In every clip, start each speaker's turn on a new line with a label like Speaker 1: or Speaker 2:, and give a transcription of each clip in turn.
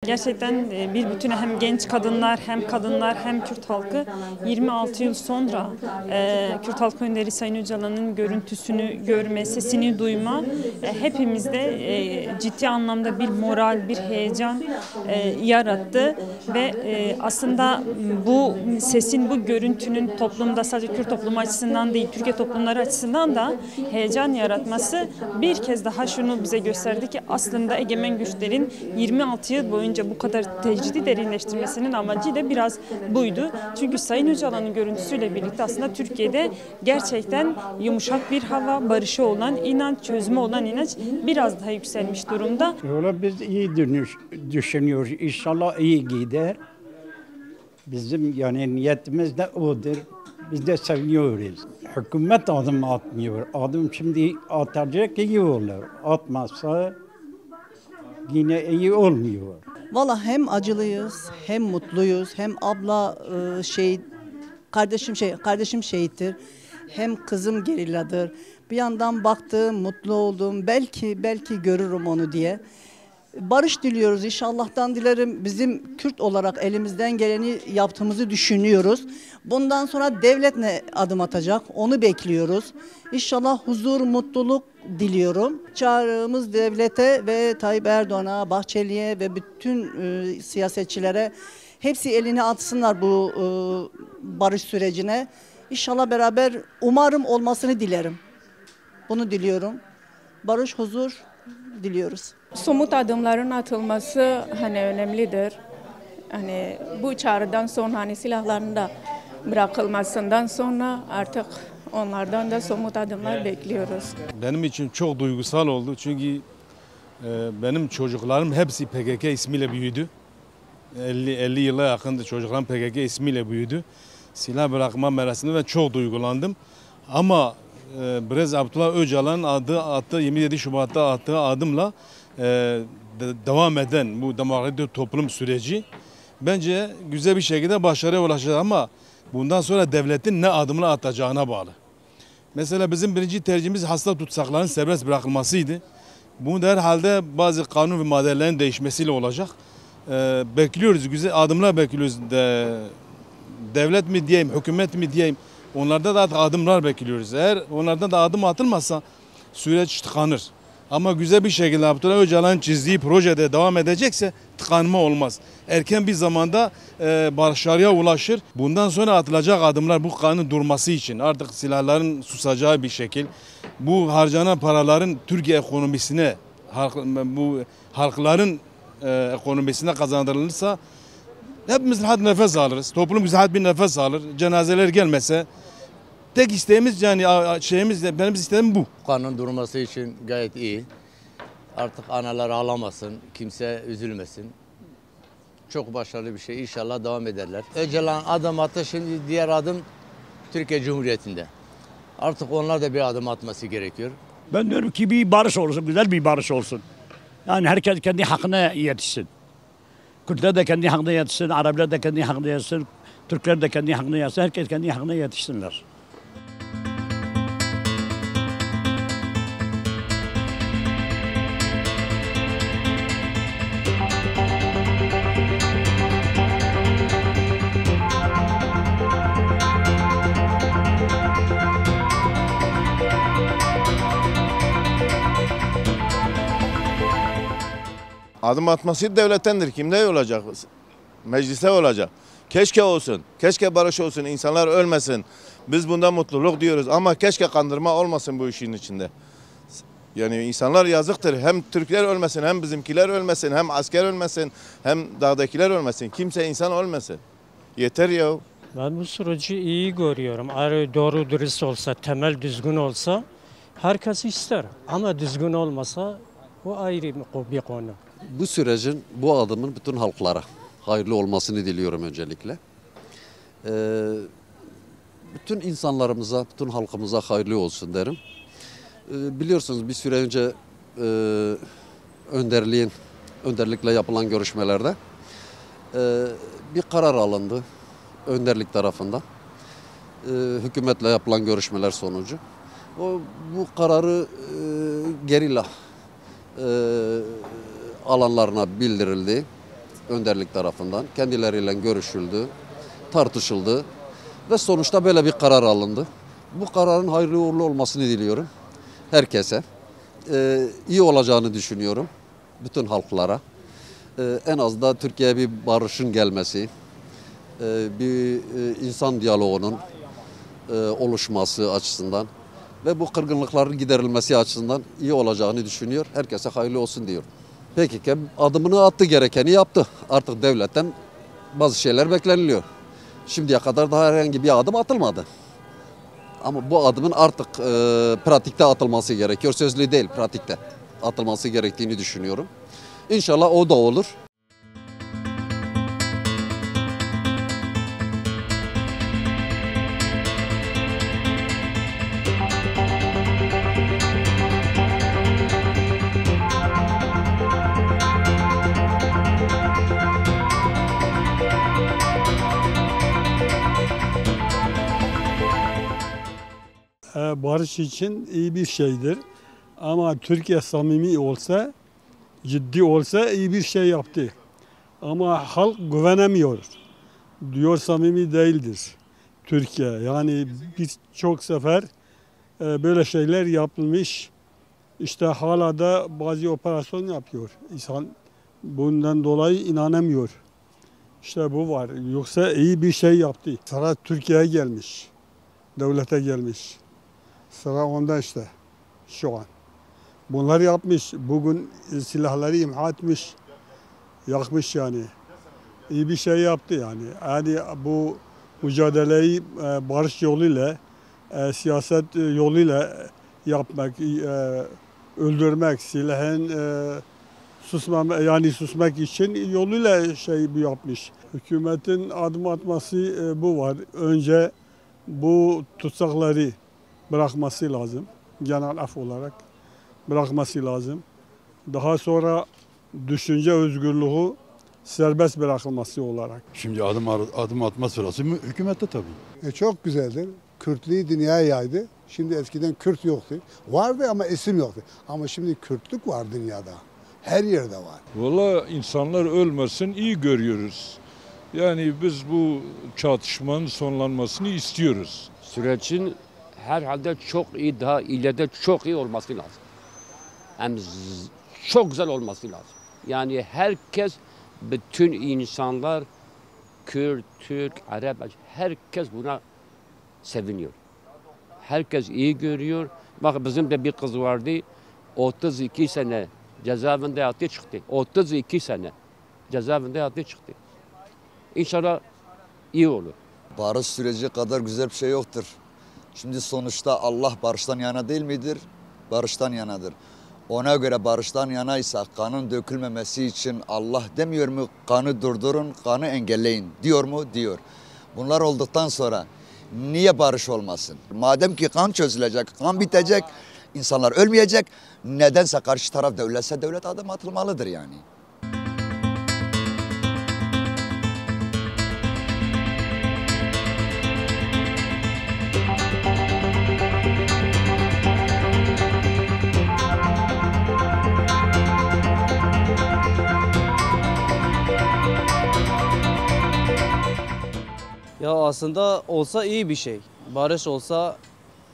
Speaker 1: gerçekten bir bütüne hem genç kadınlar hem Kürt halkı 26 yıl sonra Kürt halkı önderi Sayın Öcalan'ın görüntüsünü görme, sesini duyma hepimizde ciddi anlamda bir moral, bir heyecan yarattı ve aslında bu sesin, bu görüntünün toplumda sadece Kürt toplumu açısından değil, Türkiye toplumları açısından da heyecan yaratması bir kez daha şunu bize gösterdi ki aslında egemen güçlerin 26 yıl boyunca bu kadar tecridi derinleştirmesinin amacı da biraz buydu. Çünkü Sayın Öcalan'ın görüntüsüyle birlikte aslında Türkiye'de gerçekten yumuşak bir hava, barışı olan inanç, çözümü olan inanç biraz daha yükselmiş durumda.
Speaker 2: Valla biz iyi düşünüyoruz. İnşallah iyi gider. Bizim yani niyetimiz de odur. Biz de seviniyoruz. Hükümet adım atmıyor. Adım şimdi atacak iyi olur. Atmazsa yine iyi olmuyor.
Speaker 3: Valla hem acılıyız, hem mutluyuz, hem kardeşim şehittir, hem kızım gerilladır. Bir yandan baktım, mutlu oldum. Belki görürüm onu diye. Barış diliyoruz. İnşallah'tan dilerim, bizim Kürt olarak elimizden geleni yaptığımızı düşünüyoruz. Bundan sonra devlet ne adım atacak onu bekliyoruz. İnşallah huzur, mutluluk diliyorum. Çağrımız devlete ve Tayyip Erdoğan'a, Bahçeli'ye ve bütün siyasetçilere, hepsi elini atsınlar bu barış sürecine. İnşallah beraber, umarım olmasını dilerim. Bunu diliyorum. Barış, huzur diliyoruz.
Speaker 4: Somut adımların atılması önemlidir. Bu çağrıdan sonra silahların da bırakılmasından sonra artık onlardan da somut adımlar bekliyoruz.
Speaker 5: Benim için çok duygusal oldu çünkü benim çocuklarım hepsi PKK ismiyle büyüdü. 50 yıla yakındı çocuklarım PKK ismiyle büyüdü. Silah bırakma merasiminde ben çok duygulandım. Ama Brez Abdullah Öcalan attığı 27 Şubat'ta attığı adımla devam eden bu demokratik toplum süreci bence güzel bir şekilde başarıya ulaşacak ama bundan sonra devletin ne adımını atacağına bağlı. Mesela bizim birinci tercihimiz hasta tutsakların serbest bırakılmasıydı. Bu da herhalde bazı kanun ve maddelerin değişmesiyle olacak. Bekliyoruz, güzel adımlar bekliyoruz. Devlet mi diyeyim, hükümet mi diyeyim, onlarda da adımlar bekliyoruz. Eğer onlardan da adım atılmazsa süreç tıkanır. Ama güzel bir şekilde Abdullah Öcalan'ın çizdiği projede devam edecekse tıkanma olmaz. Erken bir zamanda başarıya ulaşır. Bundan sonra atılacak adımlar bu kanın durması için artık silahların susacağı bir şekil. Bu harcanan paraların Türkiye ekonomisine, bu halkların ekonomisine kazandırılırsa hepimiz rahat nefes alırız. Toplum güzel bir nefes alır. Cenazeler gelmese tek isteğimiz benim isteğim bu.
Speaker 6: Kanun durması için gayet iyi. Artık analar ağlamasın, kimse üzülmesin. Çok başarılı bir şey. İnşallah devam ederler. Öcalan adım attı, şimdi diğer adım Türkiye Cumhuriyeti'nde. Artık onlar da bir adım atması gerekiyor.
Speaker 7: Ben diyorum ki bir barış olsun, güzel bir barış olsun. Yani herkes kendi hakkına yetişsin. Kürtler de kendi hakkına yetişsin, Araplar da kendi hakkına yetişsin, Türkler de kendi hakkına yetişsin, herkes kendi hakkına yetişsinler.
Speaker 8: Adım atması devlettendir. Kimde olacak? Mecliste olacak. Keşke olsun. Keşke barış olsun. İnsanlar ölmesin. Biz bundan mutluluk diyoruz ama keşke kandırma olmasın bu işin içinde. Yani insanlar yazıktır. Hem Türkler ölmesin, hem bizimkiler ölmesin, hem asker ölmesin, hem dağdakiler ölmesin. Kimse insan ölmesin. Yeter ya.
Speaker 9: Ben bu süreci iyi görüyorum. Eğer doğru dürüst olsa, temel düzgün olsa herkes ister. Ama düzgün olmasa bu ayrı bir konu.
Speaker 10: Bu sürecin, bu adımın bütün halklara hayırlı olmasını diliyorum öncelikle. Bütün insanlarımıza, bütün halkımıza hayırlı olsun derim. Biliyorsunuz bir süre önce önderlikle yapılan görüşmelerde bir karar alındı önderlik tarafından. Hükümetle yapılan görüşmeler sonucu. Bu kararı gerilla alanlarına bildirildi. önderlik tarafından kendileriyle görüşüldü, tartışıldı ve sonuçta böyle bir karar alındı. Bu kararın hayırlı uğurlu olmasını diliyorum herkese. İyi olacağını düşünüyorum bütün halklara. En az da Türkiye'ye bir barışın gelmesi, bir insan diyaloğunun oluşması açısından ve bu kırgınlıkların giderilmesi açısından iyi olacağını düşünüyor. Herkese hayırlı olsun diyorum. PKK adımını attı, gerekeni yaptı. Artık devletten bazı şeyler bekleniliyor. Şimdiye kadar daha herhangi bir adım atılmadı. Ama bu adımın artık pratikte atılması gerekiyor. Sözlü değil, pratikte atılması gerektiğini düşünüyorum. İnşallah o da olur.
Speaker 11: Barış için iyi bir şeydir. Ama Türkiye samimi olsa, ciddi olsa iyi bir şey yaptı. Ama halk güvenemiyor. Diyor samimi değildir Türkiye. Yani birçok sefer böyle şeyler yapılmış. İşte hala da bazı operasyon yapıyor. İnsan bundan dolayı inanamıyor. İşte bu var. Yoksa iyi bir şey yaptı. Sıra Türkiye'ye gelmiş. Devlete gelmiş. Sıra onda işte şu an. Bunlar yapmış. Bugün silahları imha etmiş. Yakmış yani. İyi bir şey yaptı yani. Yani bu mücadeleyi barış yoluyla, siyaset yoluyla yapmak, öldürmek, silahın susmak için yoluyla bu yapmış. Hükümetin adım atması bu var. Önce bu tutsakları bırakması lazım. Genel af olarak bırakması lazım. Daha sonra düşünce özgürlüğü serbest bırakılması olarak.
Speaker 12: Şimdi adım atma sırası hükümette tabii.
Speaker 13: Çok güzeldir. Kürtlüğü dünyaya yaydı. Şimdi eskiden Kürt yoktu. Vardı ama isim yoktu. Ama şimdi Kürtlük var dünyada. Her yerde var.
Speaker 14: Valla insanlar ölmesin iyi görüyoruz. Yani biz bu çatışmanın sonlanmasını istiyoruz.
Speaker 15: Sürecin herhalde çok iyi, daha ileride çok iyi olması lazım. Hem çok güzel olması lazım. Yani herkes, bütün insanlar, Kürt, Türk, Arap, herkes buna seviniyor. Herkes iyi görüyor. Bak bizim de bir kız vardı, 32 sene cezaevinde yattı çıktı. 32 sene cezaevinde yattı çıktı. İnşallah iyi olur.
Speaker 16: Barış süreci kadar güzel bir şey yoktur. Şimdi sonuçta Allah barıştan yana değil midir? Barıştan yanadır. Ona göre barıştan yanaysa kanın dökülmemesi için Allah demiyor mu kanı durdurun, kanı engelleyin diyor mu? Diyor. Bunlar olduktan sonra niye barış olmasın? Madem ki kan çözülecek, kan bitecek, insanlar ölmeyecek. Nedense karşı taraf devletse devlet adım atılmalıdır yani.
Speaker 17: Ya aslında olsa iyi bir şey. Barış olsa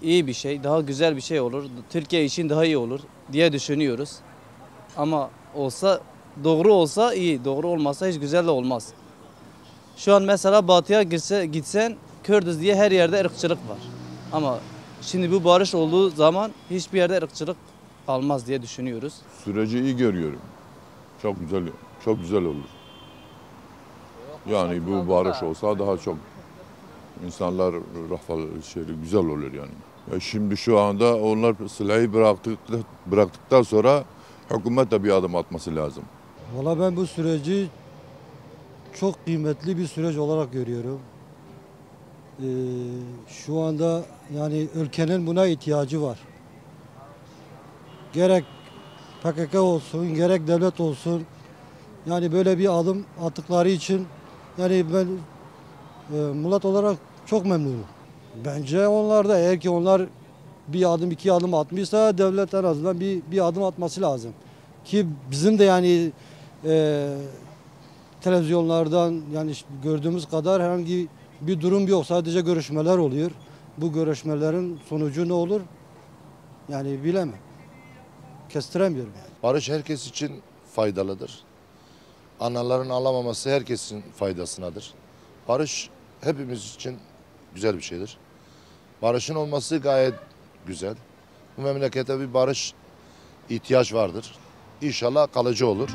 Speaker 17: iyi bir şey, daha güzel bir şey olur. Türkiye için daha iyi olur diye düşünüyoruz. Ama doğru olsa iyi, doğru olmasa hiç güzel de olmaz. Şu an mesela batıya gitsen Kürdüz diye her yerde ırkçılık var. Ama şimdi bu barış olduğu zaman hiçbir yerde ırkçılık kalmaz diye düşünüyoruz.
Speaker 18: Süreci iyi görüyorum. Çok güzel olur. Yani bu barış olsa daha çok insanlar güzel olur yani. Şimdi şu anda onlar silahı bıraktıktan sonra hükümet de bir adım atması lazım.
Speaker 19: Valla ben bu süreci çok kıymetli bir süreç olarak görüyorum. Şu anda yani ülkenin buna ihtiyacı var. Gerek PKK olsun, gerek devlet olsun. Yani böyle bir adım attıkları için yani ben millet olarak çok memnunum. Bence onlar da eğer ki onlar bir adım iki adım atmışsa devlet en azından bir adım atması lazım. Ki bizim de yani televizyonlardan yani gördüğümüz kadar herhangi bir durum yok. Sadece görüşmeler oluyor. Bu görüşmelerin sonucu ne olur? Yani bilemem. Kestiremiyorum yani.
Speaker 20: Barış herkes için faydalıdır. Anaların alamaması herkesin faydasınadır. Barış hepimiz için güzel bir şeydir. Barışın olması gayet güzel. Bu memlekete bir barış ihtiyaç vardır. İnşallah kalıcı olur.